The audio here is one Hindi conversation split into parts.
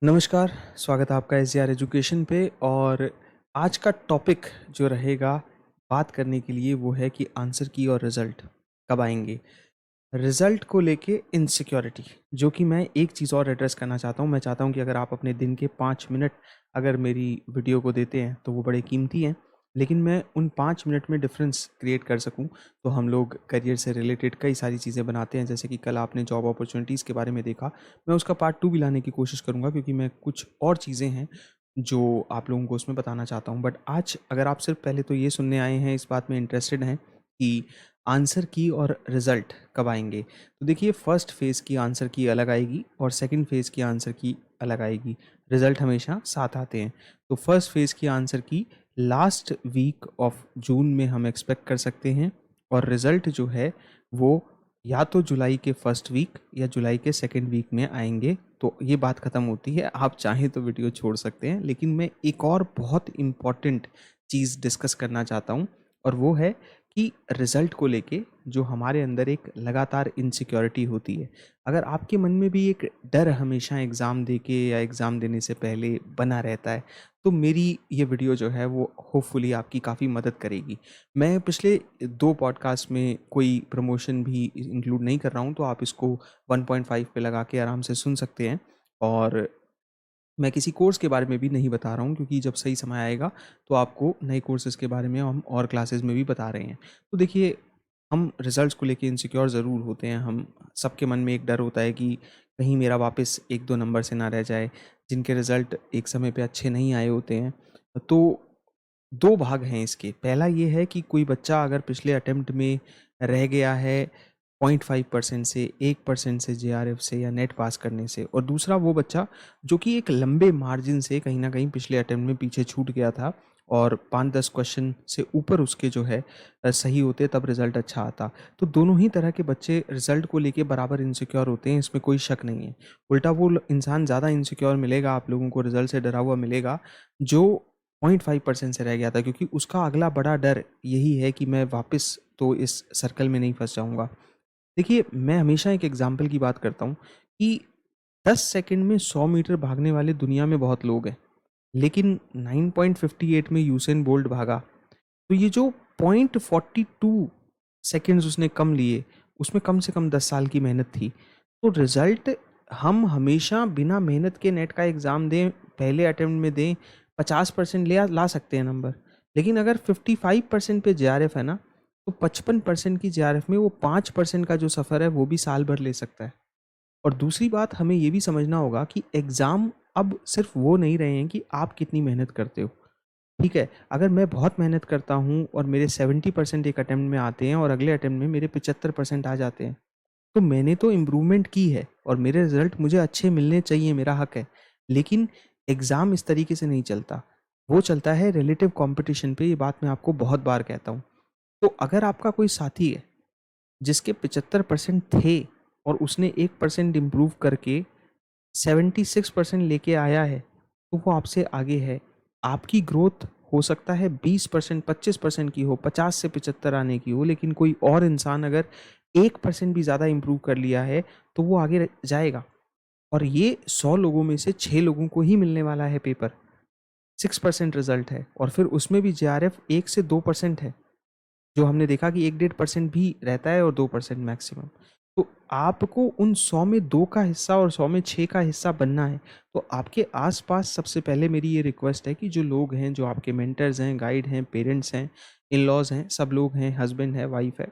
नमस्कार, स्वागत है आपका एसजीआर एजुकेशन पे। और आज का टॉपिक जो रहेगा बात करने के लिए वो है कि आंसर की और रिज़ल्ट कब आएँगे। रिज़ल्ट को लेके इनसिक्योरिटी, जो कि मैं एक चीज़ और एड्रेस करना चाहता हूँ। मैं चाहता हूँ कि अगर आप अपने दिन के 5 मिनट अगर मेरी वीडियो को देते हैं तो वो बड़े कीमती हैं, लेकिन मैं उन 5 मिनट में डिफ़रेंस क्रिएट कर सकूँ। तो हम लोग करियर से रिलेटेड कई सारी चीज़ें बनाते हैं, जैसे कि कल आपने जॉब अपॉर्च्युनिटीज़ के बारे में देखा। मैं उसका पार्ट 2 भी लाने की कोशिश करूँगा, क्योंकि मैं कुछ और चीज़ें हैं जो आप लोगों को उसमें बताना चाहता हूँ। बट आज अगर आप सिर्फ पहले तो ये सुनने आए हैं, इस बात में इंटरेस्टेड हैं कि आंसर की और रिज़ल्ट कब आएँगे, तो देखिए फर्स्ट फ़ेज़ की आंसर की अलग आएगी और सेकंड फ़ेज़ की आंसर की अलग आएगी। रिज़ल्ट हमेशा साथ आते हैं। तो फर्स्ट फ़ेज़ की आंसर की लास्ट वीक ऑफ जून में हम एक्सपेक्ट कर सकते हैं, और रिज़ल्ट जो है वो या तो जुलाई के फर्स्ट वीक या जुलाई के सेकंड वीक में आएंगे। तो ये बात ख़त्म होती है। आप चाहें तो वीडियो छोड़ सकते हैं, लेकिन मैं एक और बहुत इम्पॉर्टेंट चीज़ डिस्कस करना चाहता हूँ, और वो है कि रिज़ल्ट को लेके जो हमारे अंदर एक लगातार इनसिक्योरिटी होती है। अगर आपके मन में भी एक डर हमेशा एग्ज़ाम दे के या एग्ज़ाम देने से पहले बना रहता है, तो मेरी ये वीडियो जो है वो होपफुली आपकी काफ़ी मदद करेगी। मैं पिछले 2 पॉडकास्ट में कोई प्रमोशन भी इंक्लूड नहीं कर रहा हूँ, तो आप इसको 1.5 पे लगा के आराम से सुन सकते हैं। और मैं किसी कोर्स के बारे में भी नहीं बता रहा हूँ, क्योंकि जब सही समय आएगा तो आपको नए कोर्सेज़ के बारे में हम और क्लासेस में भी बता रहे हैं। तो देखिए, हम रिज़ल्ट्स को लेके इनसिक्योर ज़रूर होते हैं। हम सबके मन में एक डर होता है कि कहीं मेरा वापस 1-2 नंबर से ना रह जाए, जिनके रिज़ल्ट एक समय पे अच्छे नहीं आए होते हैं। तो 2 भाग हैं इसके। पहला ये है कि कोई बच्चा अगर पिछले अटेम्प्ट में रह गया है 0.5% से, 1% से जेआरएफ से या नेट पास करने से, और दूसरा वो बच्चा जो कि एक लंबे मार्जिन से कहीं न कहीं पिछले अटेम्प्ट में पीछे छूट गया था, और 5-10 क्वेश्चन से ऊपर उसके जो है सही होते तब रिज़ल्ट अच्छा आता। तो दोनों ही तरह के बच्चे रिज़ल्ट को लेके बराबर इनसिक्योर होते हैं, इसमें कोई शक नहीं है। उल्टा वो इंसान ज़्यादा इनसिक्योर मिलेगा आप लोगों को, रिज़ल्ट से डरा हुआ मिलेगा, जो 0.5% से रह गया था, क्योंकि उसका अगला बड़ा डर यही है कि मैं वापस तो इस सर्कल में नहीं फँस जाऊँगा। देखिए, मैं हमेशा एक एग्ज़ाम्पल की बात करता हूँ कि 10 सेकंड में 100 मीटर भागने वाले दुनिया में बहुत लोग हैं, लेकिन 9.58 में यूसेन बोल्ट भागा। तो ये जो 0.42 सेकंड्स उसने कम लिए, उसमें कम से कम 10 साल की मेहनत थी। तो रिज़ल्ट हम हमेशा बिना मेहनत के नेट का एग्ज़ाम दें, पहले अटेम्प्ट में दें, 50% ला सकते हैं नंबर। लेकिन अगर 55% पे जेआरएफ है ना, तो 55% की जेआरएफ में वो 5% का जो सफ़र है वो भी साल भर ले सकता है। और दूसरी बात हमें ये भी समझना होगा कि एग्ज़ाम अब सिर्फ वो नहीं रहे हैं कि आप कितनी मेहनत करते हो। ठीक है, अगर मैं बहुत मेहनत करता हूँ और मेरे 70% एक अटेम्प्ट में आते हैं और अगले अटेम्प्ट में मेरे 75% आ जाते हैं, तो मैंने तो इम्प्रूवमेंट की है और मेरे रिज़ल्ट मुझे अच्छे मिलने चाहिए, मेरा हक है। लेकिन एग्ज़ाम इस तरीके से नहीं चलता, वो चलता है रिलेटिव कॉम्पिटिशन पे। ये बात मैं आपको बहुत बार कहता हूँ। तो अगर आपका कोई साथी है जिसके 75% थे और उसने 1% इम्प्रूव करके 76% लेके आया है, तो वो आपसे आगे है। आपकी ग्रोथ हो सकता है 20%, 25% की हो, 50 से 75 आने की हो, लेकिन कोई और इंसान अगर 1% भी ज़्यादा इम्प्रूव कर लिया है, तो वो आगे जाएगा। और ये 100 लोगों में से 6 लोगों को ही मिलने वाला है पेपर। 6% रिजल्ट है, और फिर उसमें भी जेआरएफ 1 से 2% है, जो हमने देखा कि 1-1.5% भी रहता है और 2% मैक्सिमम। तो आपको उन 100 में 2 का हिस्सा और 100 में 6 का हिस्सा बनना है। तो आपके आस-पास सबसे पहले मेरी ये रिक्वेस्ट है कि जो लोग हैं, जो आपके मेंटर्स हैं, गाइड हैं, पेरेंट्स हैं, इन-लॉज़ हैं, सब लोग हैं, हस्बैंड है, वाइफ है,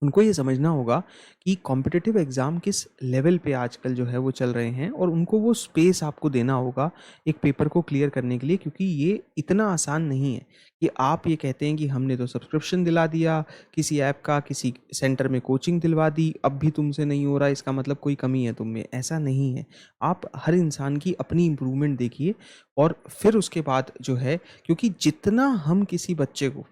उनको ये समझना होगा कि कॉम्पिटिटिव एग्ज़ाम किस लेवल पे आजकल जो है वो चल रहे हैं, और उनको वो स्पेस आपको देना होगा एक पेपर को क्लियर करने के लिए, क्योंकि ये इतना आसान नहीं है कि आप ये कहते हैं कि हमने तो सब्सक्रिप्शन दिला दिया किसी ऐप का, किसी सेंटर में कोचिंग दिलवा दी, अब भी तुमसे नहीं हो रहा, इसका मतलब कोई कमी है तुम में। ऐसा नहीं है। आप हर इंसान की अपनी इम्प्रूवमेंट देखिए, और फिर उसके बाद जो है, क्योंकि जितना हम किसी बच्चे को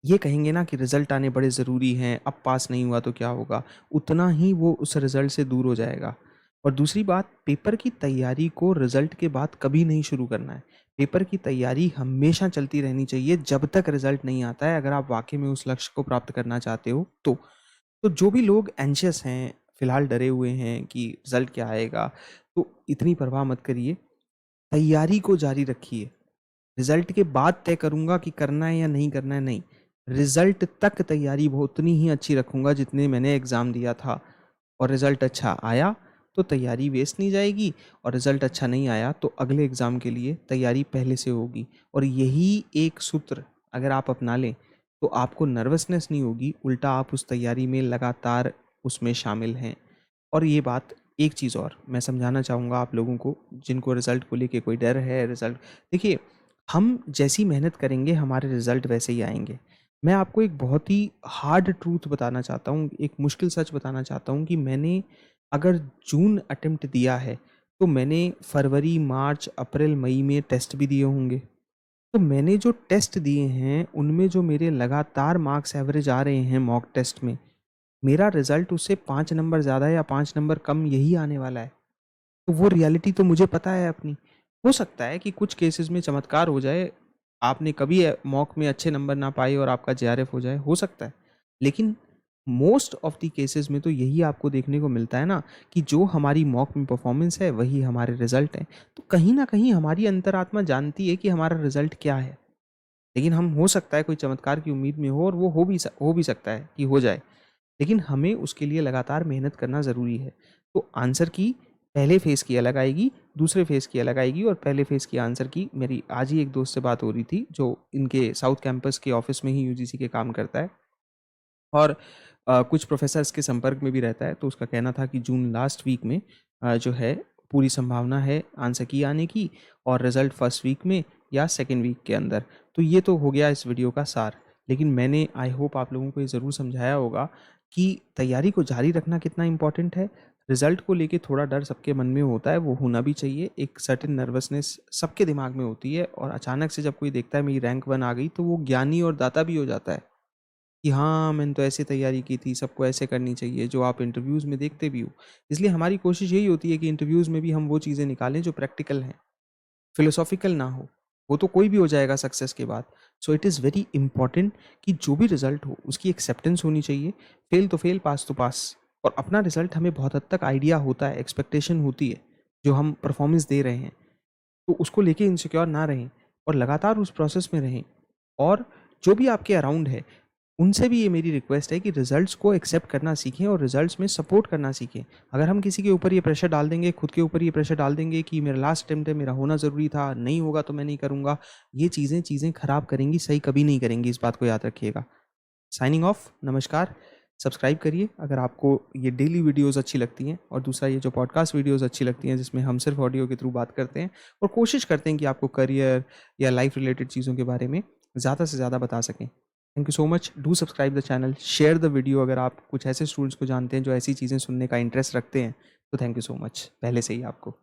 ये कहेंगे ना कि रिज़ल्ट आने बड़े ज़रूरी हैं, अब पास नहीं हुआ तो क्या होगा, उतना ही वो उस रिज़ल्ट से दूर हो जाएगा। और दूसरी बात, पेपर की तैयारी को रिज़ल्ट के बाद कभी नहीं शुरू करना है। पेपर की तैयारी हमेशा चलती रहनी चाहिए जब तक रिज़ल्ट नहीं आता है, अगर आप वाक़ई में उस लक्ष्य को प्राप्त करना चाहते हो तो। तो जो भी लोग एंशियस हैं, फ़िलहाल डरे हुए हैं कि रिज़ल्ट क्या आएगा, तो इतनी परवाह मत करिए, तैयारी को जारी रखिए। रिजल्ट के बाद तय करूंगा कि करना है या नहीं करना है, नहीं, रिजल्ट तक तैयारी बहुत उतनी ही अच्छी रखूंगा जितने मैंने एग्ज़ाम दिया था। और रिजल्ट अच्छा आया तो तैयारी वेस्ट नहीं जाएगी, और रिजल्ट अच्छा नहीं आया तो अगले एग्ज़ाम के लिए तैयारी पहले से होगी। और यही एक सूत्र अगर आप अपना लें तो आपको नर्वसनेस नहीं होगी, उल्टा आप उस तैयारी में लगातार उसमें शामिल हैं। और ये बात, एक चीज़ और मैं समझाना चाहूँगा आप लोगों को जिनको रिज़ल्ट को लेके कोई डर है। रिज़ल्ट, देखिए, हम जैसी मेहनत करेंगे हमारे रिज़ल्ट वैसे ही आएंगे। मैं आपको एक बहुत ही हार्ड ट्रूथ बताना चाहता हूँ, एक मुश्किल सच बताना चाहता हूँ कि मैंने अगर जून अटेम्प्ट दिया है तो मैंने फरवरी, मार्च, अप्रैल, मई में टेस्ट भी दिए होंगे। तो मैंने जो टेस्ट दिए हैं उनमें जो मेरे लगातार मार्क्स एवरेज आ रहे हैं मॉक टेस्ट में, मेरा रिजल्ट उससे 5 नंबर ज़्यादा या 5 नंबर कम यही आने वाला है। तो वो रियलिटी तो मुझे पता है अपनी। हो सकता है कि कुछ केसेस में चमत्कार हो जाए, आपने कभी मॉक में अच्छे नंबर ना पाए और आपका जेआरएफ हो जाए, हो सकता है। लेकिन मोस्ट ऑफ द केसेस में तो यही आपको देखने को मिलता है ना, कि जो हमारी मॉक में परफॉर्मेंस है वही हमारे रिजल्ट हैं। तो कहीं ना कहीं हमारी अंतरात्मा जानती है कि हमारा रिजल्ट क्या है। लेकिन हम, हो सकता है कोई चमत्कार की उम्मीद में हो, और वो हो भी सकता है कि हो जाए, लेकिन हमें उसके लिए लगातार मेहनत करना ज़रूरी है। तो आंसर की पहले फेज़ की अलग आएगी, दूसरे फेज़ की अलग आएगी, और पहले फेज़ की आंसर की मेरी आज ही एक दोस्त से बात हो रही थी जो इनके साउथ कैंपस के ऑफिस में ही यूजीसी के काम करता है, और कुछ प्रोफेसर्स के संपर्क में भी रहता है। तो उसका कहना था कि जून लास्ट वीक में जो है पूरी संभावना है आंसर की आने की, और रिजल्ट फर्स्ट वीक में या सेकेंड वीक के अंदर। तो ये तो हो गया इस वीडियो का सार। लेकिन मैंने, आई होप, आप लोगों को ये ज़रूर समझाया होगा कि तैयारी को जारी रखना कितना इंपॉर्टेंट है। रिजल्ट को लेके थोड़ा डर सबके मन में होता है, वो होना भी चाहिए। एक सर्टेन नर्वसनेस सबके दिमाग में होती है, और अचानक से जब कोई देखता है मेरी रैंक 1 आ गई तो वो ज्ञानी और दाता भी हो जाता है कि हाँ, मैंने तो ऐसे तैयारी की थी, सबको ऐसे करनी चाहिए, जो आप इंटरव्यूज़ में देखते भी हो। इसलिए हमारी कोशिश यही होती है कि इंटरव्यूज़ में भी हम वो चीज़ें निकालें जो प्रैक्टिकल हैं, फिलोसॉफिकल ना हो। वो तो कोई भी हो जाएगा सक्सेस के बाद। So it is very important कि जो भी रिजल्ट हो उसकी एक्सेप्टेंस होनी चाहिए। फेल तो फेल, पास तो पास। और अपना रिजल्ट हमें बहुत हद तक आइडिया होता है, एक्सपेक्टेशन होती है, जो हम परफॉर्मेंस दे रहे हैं। तो उसको लेके इनसिक्योर ना रहें, और लगातार उस प्रोसेस में रहें। और जो भी आपके अराउंड है उनसे भी ये मेरी रिक्वेस्ट है कि रिजल्ट्स को एक्सेप्ट करना सीखें और रिजल्ट्स में सपोर्ट करना सीखें। अगर हम किसी के ऊपर ये प्रेशर डाल देंगे, खुद के ऊपर ये प्रेशर डाल देंगे कि मेरा लास्ट अटेम्प्ट है, मेरा होना ज़रूरी था, नहीं होगा तो मैं नहीं करूँगा, ये चीज़ें खराब करेंगी, सही कभी नहीं करेंगी, इस बात को याद रखिएगा। साइनिंग ऑफ, नमस्कार। सब्सक्राइब करिए अगर आपको ये डेली वीडियोस अच्छी लगती हैं, और दूसरा ये जो पॉडकास्ट वीडियोस अच्छी लगती हैं जिसमें हम सिर्फ ऑडियो के थ्रू बात करते हैं और कोशिश करते हैं कि आपको करियर या लाइफ रिलेटेड चीज़ों के बारे में ज़्यादा से ज़्यादा बता सकें। Thank you so much. Do subscribe the channel, share the video अगर आप कुछ ऐसे स्टूडेंट्स को जानते हैं जो ऐसी चीज़ें सुनने का इंटरेस्ट रखते हैं। तो थैंक यू सो मच पहले से ही आपको।